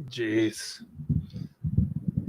Jeez.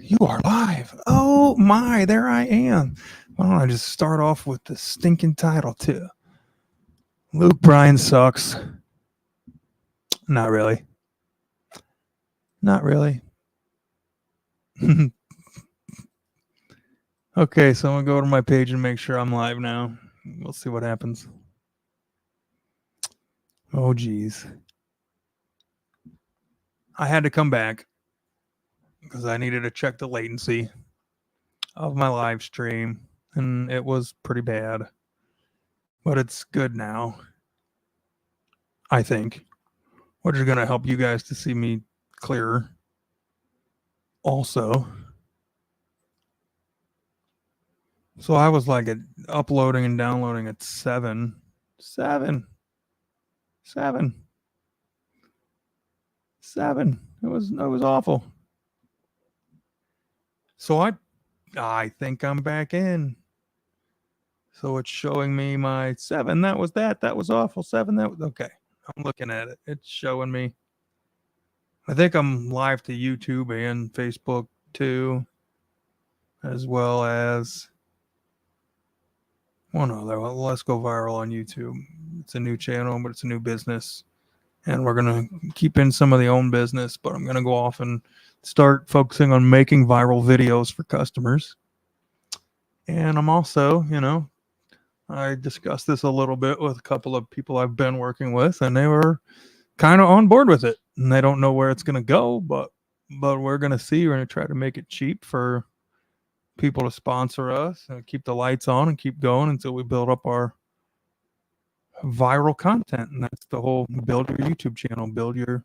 You are live. Oh my, there I am. Why don't I just start off with the stinking title too? Luke Bryan sucks. Not really. Not really. Okay, so I'm gonna go to my page and make sure I'm live now. We'll see what happens. Oh geez. I had to come back because I needed to check the latency of my live stream, and it was pretty bad. But it's good now, I think, which is gonna help you guys to see me clearer. Also, so I was like uploading and downloading at 7. It was awful. So I think I'm back in. So it's showing me my 7. That was awful. 7. That was okay. I'm looking at it. It's showing me. I think I'm live to YouTube and Facebook too, as well as one other. Well, let's go viral on YouTube. It's a new channel, but it's a new business. And we're going to keep in some of the own business, but I'm going to go off and start focusing on making viral videos for customers. And I'm also, I discussed this a little bit with a couple of people I've been working with, and they were kind of on board with it. And they don't know where it's going to go, but we're going to see. We're going to try to make it cheap for people to sponsor us and keep the lights on and keep going until we build up our viral content. And that's the whole build your YouTube channel, build your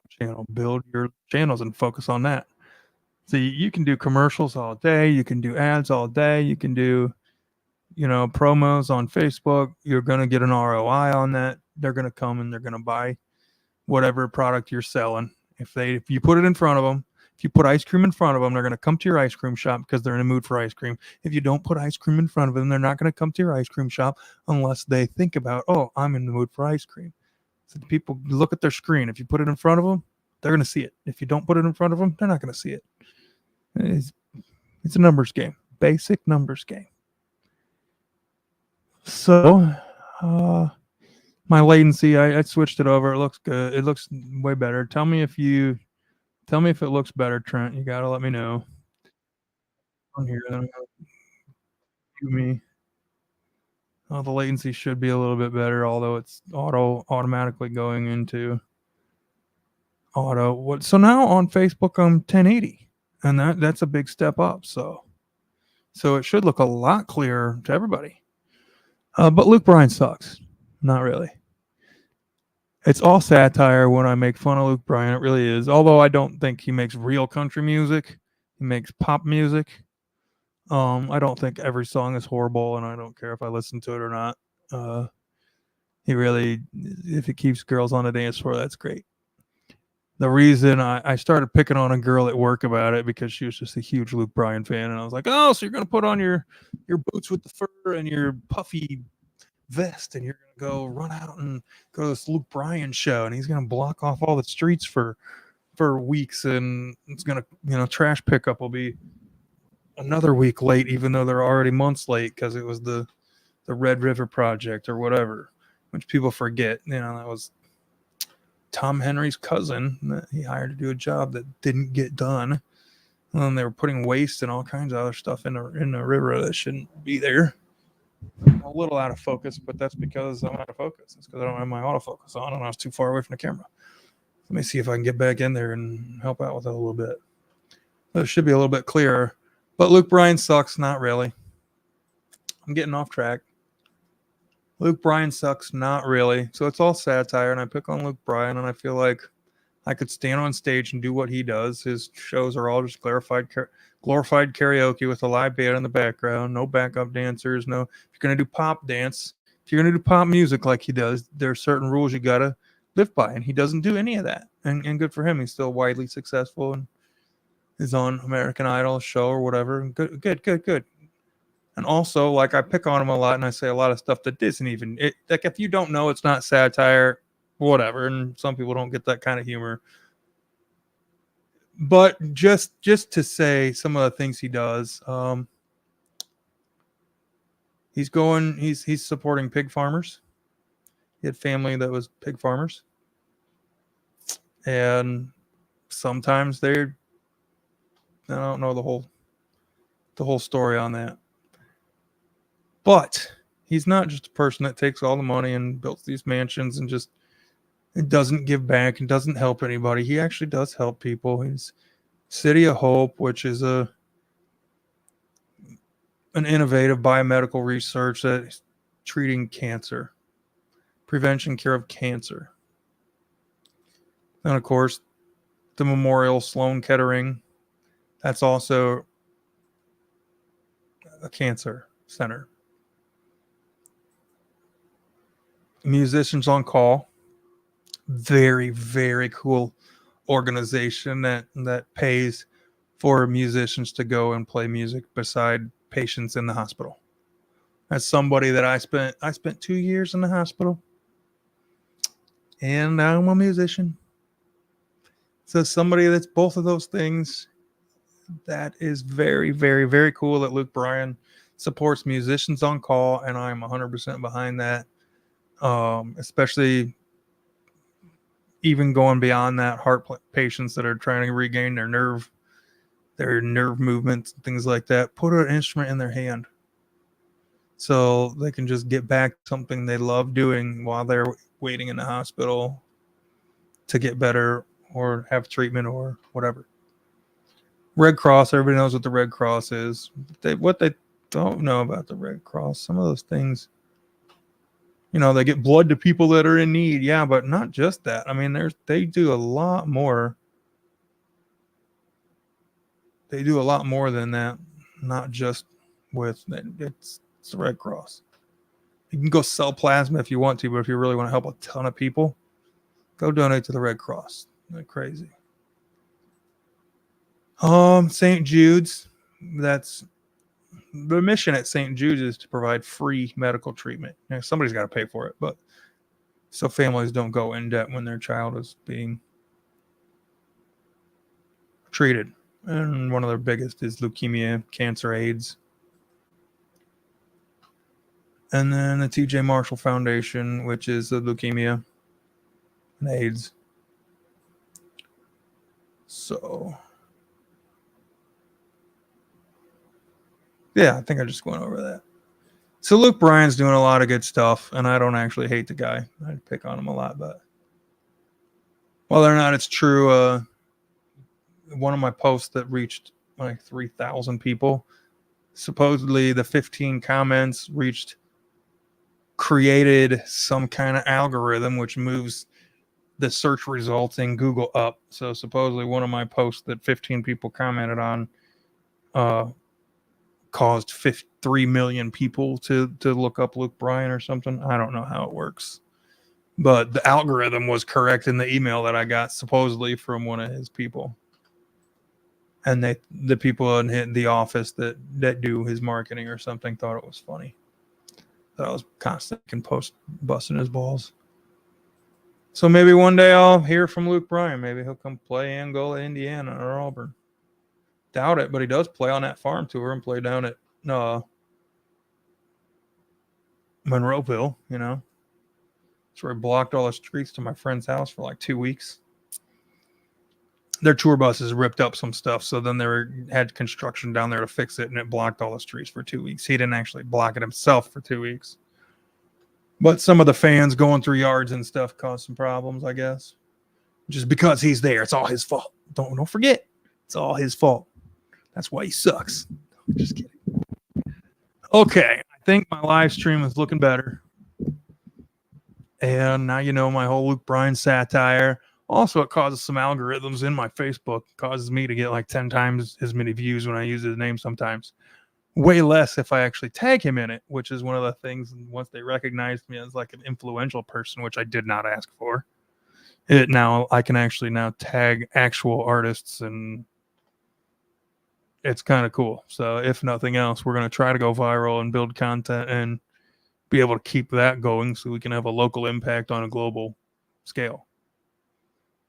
channel, build your channels and focus on that. So you can do commercials all day, you can do ads all day, you can do promos on Facebook. You're going to get an ROI on that. They're going to come and they're going to buy whatever product you're selling. If you put it in front of them, if you put ice cream in front of them, they're going to come to your ice cream shop because they're in a mood for ice cream. If you don't put ice cream in front of them, they're not going to come to your ice cream shop unless they think about, oh, I'm in the mood for ice cream. So people look at their screen. If you put it in front of them, they're going to see it. If you don't put it in front of them, they're not going to see it. It's a numbers game, basic numbers game. So, my latency, I switched it over. It looks good. It looks way better. Tell me if it looks better, Trent. You gotta let me know. On here, then me. Oh, the latency should be a little bit better, although it's automatically going into auto. What? So now on Facebook, I'm 1080, and that's a big step up. So it should look a lot clearer to everybody. But Luke Bryan sucks. Not really. It's all satire when I make fun of Luke Bryan. It really is. Although I don't think he makes real country music. He makes pop music. I don't think every song is horrible, and I don't care if I listen to it or not. He really, if it keeps girls on the dance floor, that's great. The reason I started picking on a girl at work about it because she was just a huge Luke Bryan fan, and I was like, "Oh, so you're gonna put on your boots with the fur and your puffy vest, and you're gonna go run out and go to this Luke Bryan show, and he's gonna block off all the streets for weeks, and it's gonna, trash pickup will be another week late, even though they're already months late because it was the Red River Project or whatever, which people forget. That was Tom Henry's cousin that he hired to do a job that didn't get done. And they were putting waste and all kinds of other stuff in the river that shouldn't be there. I'm a little out of focus, but that's because I'm out of focus. It's because I don't have my autofocus on and I was too far away from the camera. Let me see if I can get back in there and help out with it a little bit. It should be a little bit clearer. But Luke Bryan sucks. Not really. I'm getting off track. Luke Bryan sucks. Not really. So it's all satire, and I pick on Luke Bryan, and I feel like I could stand on stage and do what he does. His shows are all just glorified karaoke with a live band in the background, no backup dancers, no. If you're gonna do pop dance, if you're gonna do pop music like he does, there are certain rules you gotta live by, and he doesn't do any of that. And good for him. He's still widely successful and is on American Idol show or whatever. Good. And also, like, I pick on him a lot, and I say a lot of stuff that isn't even it. Like, if you don't know, it's not satire, whatever. And some people don't get that kind of humor. But just to say some of the things he does, he's supporting pig farmers. He had family that was pig farmers, and sometimes I don't know the whole story on that. But he's not just a person that takes all the money and builds these mansions and just doesn't give back and doesn't help anybody. He actually does help people. He's City of Hope, which is an innovative biomedical research that's treating cancer, prevention, care of cancer. And of course, the Memorial Sloan Kettering, that's also a cancer center. Musicians on Call, very, very cool organization that pays for musicians to go and play music beside patients in the hospital. As somebody that I spent 2 years in the hospital, and now I'm a musician. So somebody that's both of those things, that is very, very, very cool that Luke Bryan supports Musicians on Call, and I'm 100% behind that. Especially even going beyond that, heart patients that are trying to regain their nerve movements, things like that. Put an instrument in their hand so they can just get back to something they love doing while they're waiting in the hospital to get better or have treatment or whatever. Red Cross, everybody knows what the Red Cross is. What they don't know about the Red Cross, some of those things, they get blood to people that are in need. Yeah, but not just that. I mean, they do a lot more. They do a lot more than that. Not just with it's the Red Cross. You can go sell plasma if you want to, but if you really want to help a ton of people, go donate to the Red Cross. They're crazy. St. Jude's. That's the mission at St. Jude's is to provide free medical treatment. Now, somebody's got to pay for it, but so families don't go in debt when their child is being treated. And one of their biggest is leukemia, cancer, AIDS. And then the TJ Marshall Foundation, which is the leukemia and AIDS. So, yeah, I think I just went over that. So Luke Bryan's doing a lot of good stuff, and I don't actually hate the guy. I pick on him a lot, but whether or not it's true, one of my posts that reached like 3,000 people, supposedly the 15 comments created some kind of algorithm which moves the search results in Google up. So supposedly one of my posts that 15 people commented on caused 3 million people to look up Luke Bryan or something. I don't know how it works, but the algorithm was correct in the email that I got supposedly from one of his people. And the people in the office that do his marketing or something thought it was funny that I was constantly post busting his balls. So maybe one day I'll hear from Luke Bryan. Maybe he'll come play Angola, Indiana, or Auburn. Doubt it, but he does play on that farm tour and play down at Monroeville. That's where he blocked all the streets to my friend's house for like 2 weeks. Their tour buses ripped up some stuff, so then had construction down there to fix it, and it blocked all the streets for 2 weeks. He didn't actually block it himself for 2 weeks. But some of the fans going through yards and stuff caused some problems, I guess. Just because he's there, it's all his fault. Don't forget, it's all his fault. That's why he sucks. Just kidding. Okay, I think my live stream is looking better. And now my whole Luke Bryan satire. Also, it causes some algorithms in my Facebook. It causes me to get like 10 times as many views when I use his name sometimes. Way less if I actually tag him in it, which is one of the things. Once they recognized me as like an influential person, which I did not ask for, I can actually now tag actual artists, and it's kind of cool. So if nothing else, we're going to try to go viral and build content and be able to keep that going so we can have a local impact on a global scale.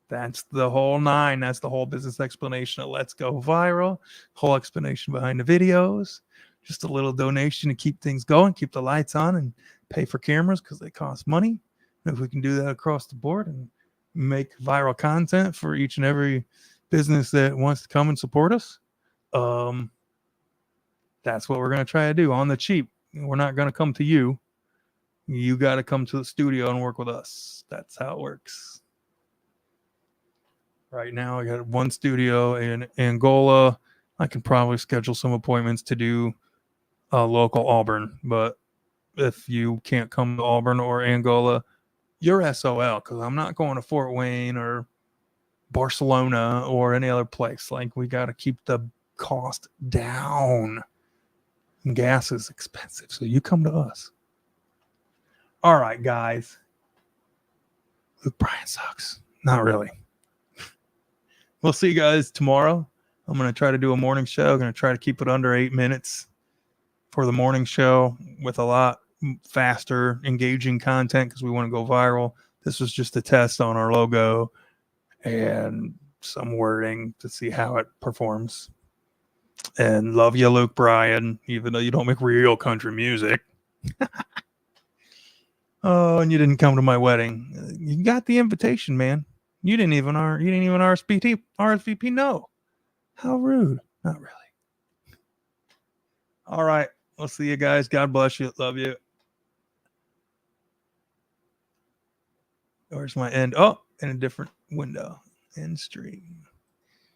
That's the whole nine. That's the whole business explanation of Let's Go Viral. Whole explanation behind the videos. Just a little donation to keep things going, keep the lights on, and pay for cameras because they cost money. And if we can do that across the board and make viral content for each and every business that wants to come and support us, that's what we're going to try to do on the cheap. We're not going to come to you. You got to come to the studio and work with us. That's how it works. Right now, I got one studio in Angola. I can probably schedule some appointments to do local Auburn. But if you can't come to Auburn or Angola, you're SOL because I'm not going to Fort Wayne or Barcelona or any other place. Like, we got to keep the cost down. Gas is expensive, so you come to us. All right, guys. Luke Bryan sucks. Not really. We'll see you guys tomorrow. I'm going to try to do a morning show. I'm going to try to keep it under 8 minutes for the morning show with a lot faster, engaging content because we want to go viral. This was just a test on our logo and some wording to see how it performs. And love you, Luke Bryan, even though you don't make real country music. Oh, and you didn't come to my wedding. You got the invitation, man. You didn't even RSVP. No. How rude. Not really. All right. We'll see you guys. God bless you. Love you. Where's my end? Oh, in a different window. End stream.